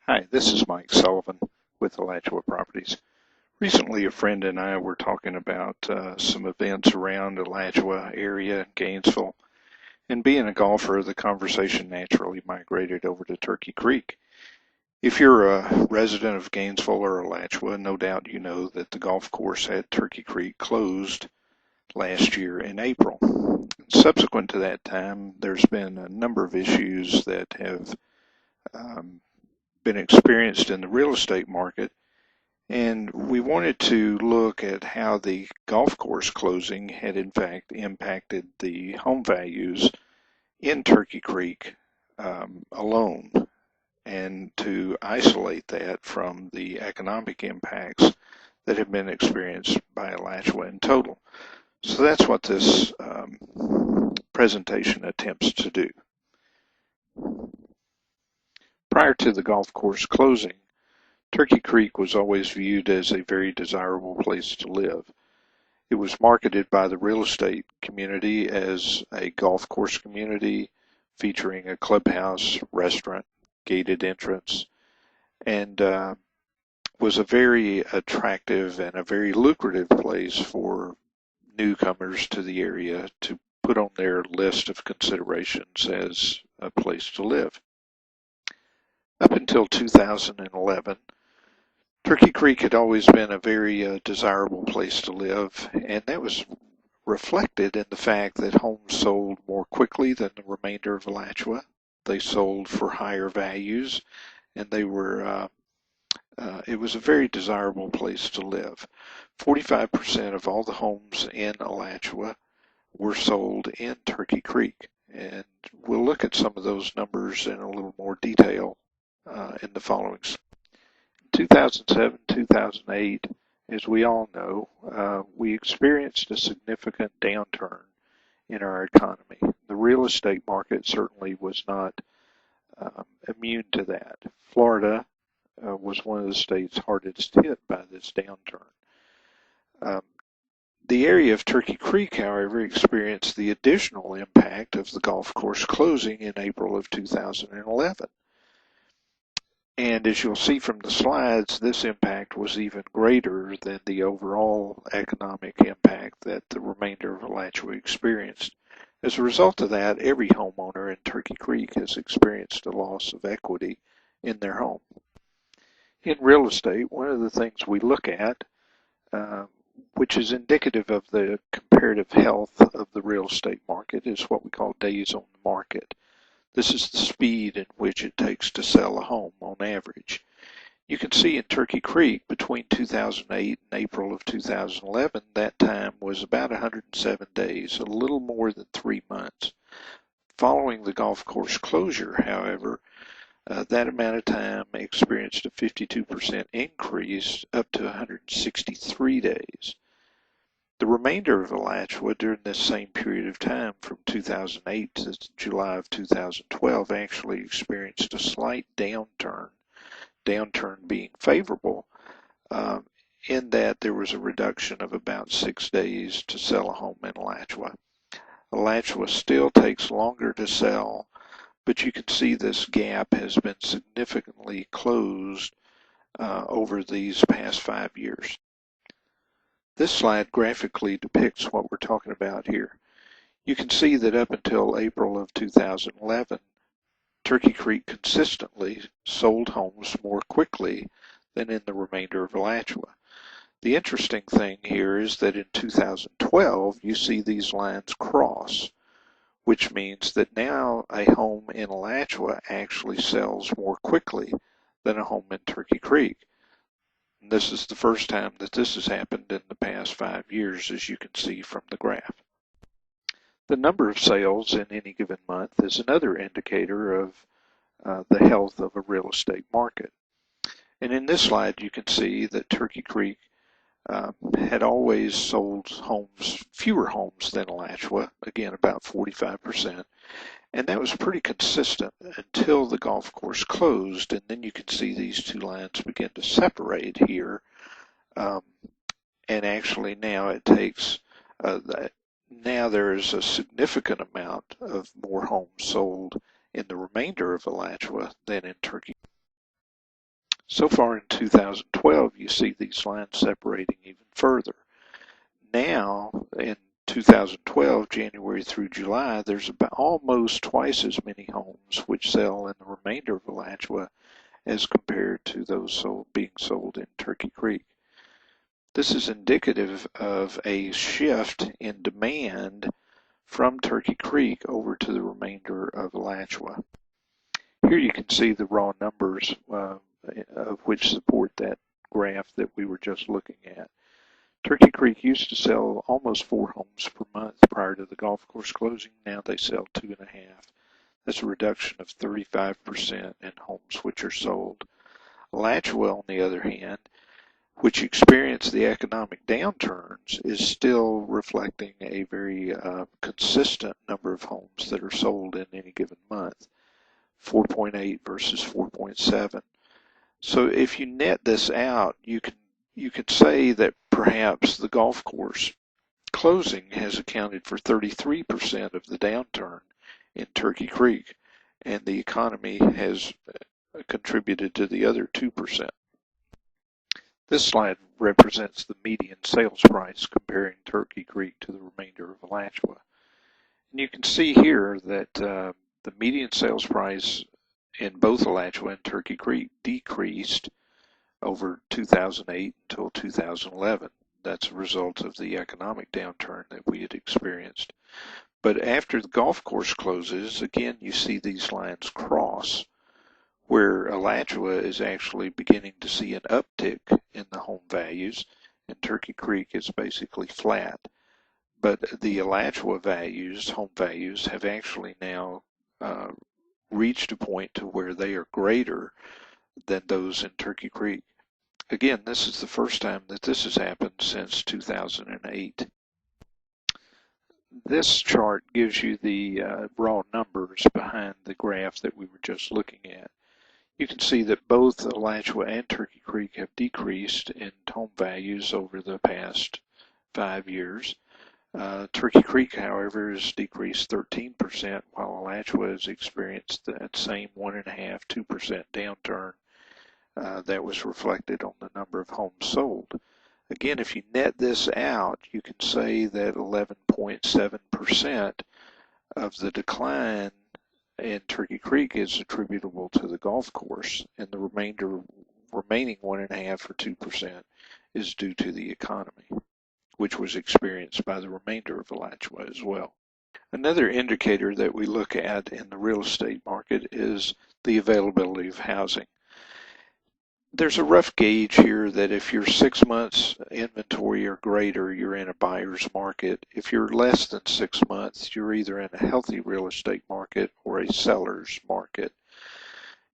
Hi, this is Mike Sullivan with Alachua Properties. Recently, a friend and I were talking about some events around Alachua area, Gainesville, and being a golfer, the conversation naturally migrated over to Turkey Creek. If you're a resident of Gainesville or Alachua, no doubt you know that the golf course at Turkey Creek closed last year in April. Subsequent to that time, there's been a number of issues that have been experienced in the real estate market, and we wanted to look at how the golf course closing had in fact impacted the home values in Turkey Creek alone, and to isolate that from the economic impacts that have been experienced by Alachua in total. So that's what this presentation attempts to do. Prior to the golf course closing, Turkey Creek was always viewed as a very desirable place to live. It was marketed by the real estate community as a golf course community featuring a clubhouse, restaurant, gated entrance, and was a very attractive and a very lucrative place for newcomers to the area to put on their list of considerations as a place to live. Up until 2011, Turkey Creek had always been a very desirable place to live, and that was reflected in the fact that homes sold more quickly than the remainder of Alachua. They sold for higher values, and they were it was a very desirable place to live. 45% of all the homes in Alachua were sold in Turkey Creek, and we'll look at some of those numbers in a little more detail in the following. 2007, 2008, as we all know, we experienced a significant downturn in our economy. The real estate market certainly was not immune to that. Florida was one of the states hardest hit by this downturn. The area of Turkey Creek, however, experienced the additional impact of the golf course closing in April of 2011. And as you'll see from the slides, this impact was even greater than the overall economic impact that the remainder of Alachua experienced. As a result of that, every homeowner in Turkey Creek has experienced a loss of equity in their home. In real estate, one of the things we look at, which is indicative of the comparative health of the real estate market, is what we call days on the market. This is the speed in which it takes to sell a home on average. You can see in Turkey Creek between 2008 and April of 2011, that time was about 107 days, a little more than 3 months. Following the golf course closure, however, that amount of time experienced a 52% increase up to 163 days. The remainder of Alachua during this same period of time, from 2008 to July of 2012, actually experienced a slight downturn being favorable, in that there was a reduction of about 6 days to sell a home in Alachua. Alachua still takes longer to sell, but you can see this gap has been significantly closed over these past 5 years. This slide graphically depicts what we're talking about here. You can see that up until April of 2011, Turkey Creek consistently sold homes more quickly than in the remainder of Alachua. The interesting thing here is that in 2012, you see these lines cross, which means that now a home in Alachua actually sells more quickly than a home in Turkey Creek. This is the first time that this has happened in the past 5 years, as you can see from the graph. The number of sales in any given month is another indicator of the health of a real estate market. And in this slide, you can see that Turkey Creek had always sold fewer homes than Alachua, again about 45%. And that was pretty consistent until the golf course closed, and then you can see these two lines begin to separate here. And actually now it takes, now there is a significant amount of more homes sold in the remainder of Alachua than in Turkey. So far in 2012, you see these lines separating even further. Now, in 2012, January through July, there's about almost twice as many homes which sell in the remainder of Alachua as compared to those being sold in Turkey Creek. This is indicative of a shift in demand from Turkey Creek over to the remainder of Alachua. Here you can see the raw numbers of which support that graph that we were just looking at. Turkey Creek used to sell almost 4 homes per month prior to the golf course closing. Now they sell 2.5. That's a reduction of 35% in homes which are sold. Alachua, on the other hand, which experienced the economic downturns, is still reflecting a very consistent number of homes that are sold in any given month, 4.8 versus 4.7. So if you net this out, you could say that perhaps the golf course closing has accounted for 33% of the downturn in Turkey Creek, and the economy has contributed to the other 2%. This slide represents the median sales price comparing Turkey Creek to the remainder of Alachua. And you can see here that the median sales price in both Alachua and Turkey Creek decreased over 2008 until 2011. That's a result of the economic downturn that we had experienced. But after the golf course closes, again, you see these lines cross, where Alachua is actually beginning to see an uptick in the home values, and Turkey Creek is basically flat. But the Alachua values, home values, have actually now reached a point to where they are greater than those in Turkey Creek. Again, this is the first time that this has happened since 2008. This chart gives you the raw numbers behind the graph that we were just looking at. You can see that both Alachua and Turkey Creek have decreased in home values over the past 5 years. Turkey Creek, however, has decreased 13%, while Alachua has experienced that same 1.5–2% downturn that was reflected on the number of homes sold. Again, if you net this out, you can say that 11.7% of the decline in Turkey Creek is attributable to the golf course, and the remaining 1.5 or 2% is due to the economy, which was experienced by the remainder of Alachua as well. Another indicator that we look at in the real estate market is the availability of housing. There's a rough gauge here that if you're 6 months inventory or greater, you're in a buyer's market. If you're less than 6 months, you're either in a healthy real estate market or a seller's market.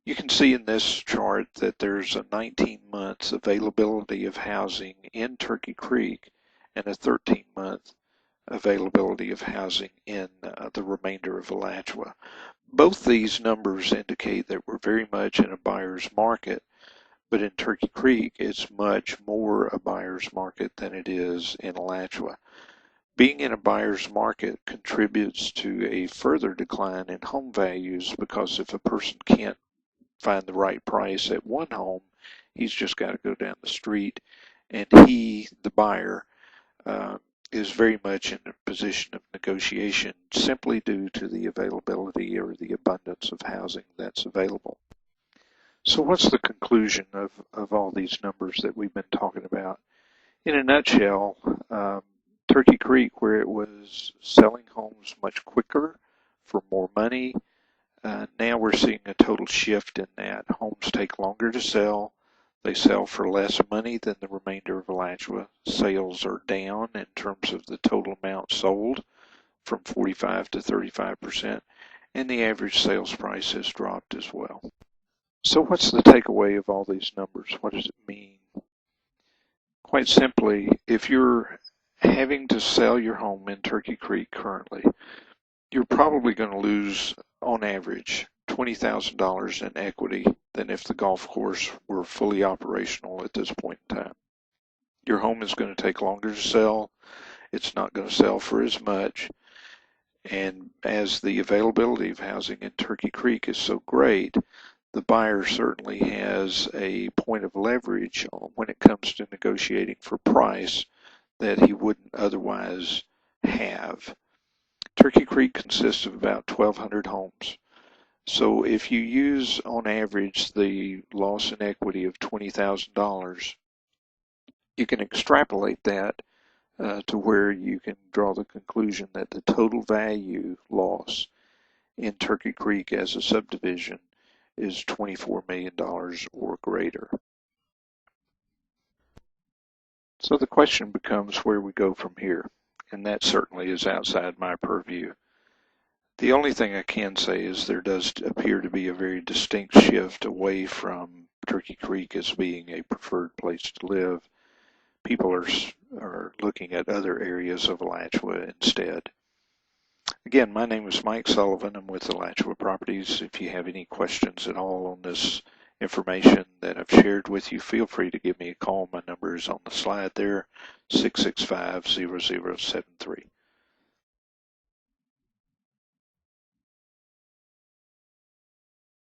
You can see in this chart that there's a 19 months availability of housing in Turkey Creek and a 13-month availability of housing in the remainder of Alachua. Both these numbers indicate that we're very much in a buyer's market, but in Turkey Creek, it's much more a buyer's market than it is in Alachua. Being in a buyer's market contributes to a further decline in home values, because if a person can't find the right price at one home, he's just got to go down the street, and he, the buyer, is very much in a position of negotiation simply due to the availability or the abundance of housing that's available. So what's the conclusion of all these numbers that we've been talking about? In a nutshell, Turkey Creek, where it was selling homes much quicker for more money, now we're seeing a total shift in that. Homes take longer to sell. They sell for less money than the remainder of Alachua. Sales are down in terms of the total amount sold from 45 to 35%, and the average sales price has dropped as well. So what's the takeaway of all these numbers? What does it mean? Quite simply, if you're having to sell your home in Turkey Creek currently, you're probably going to lose, on average, $20,000 in equity than if the golf course were fully operational at this point in time. Your home is going to take longer to sell. It's not going to sell for as much. And as the availability of housing in Turkey Creek is so great, the buyer certainly has a point of leverage when it comes to negotiating for price that he wouldn't otherwise have. Turkey Creek consists of about 1,200 homes. So if you use on average the loss in equity of $20,000, you can extrapolate that to where you can draw the conclusion that the total value loss in Turkey Creek as a subdivision is $24 million or greater. So the question becomes where we go from here, and that certainly is outside my purview. The only thing I can say is there does appear to be a very distinct shift away from Turkey Creek as being a preferred place to live. People are looking at other areas of Alachua instead. Again, my name is Mike Sullivan. I'm with Alachua Properties. If you have any questions at all on this information that I've shared with you, feel free to give me a call. My number is on the slide there, 665-0073.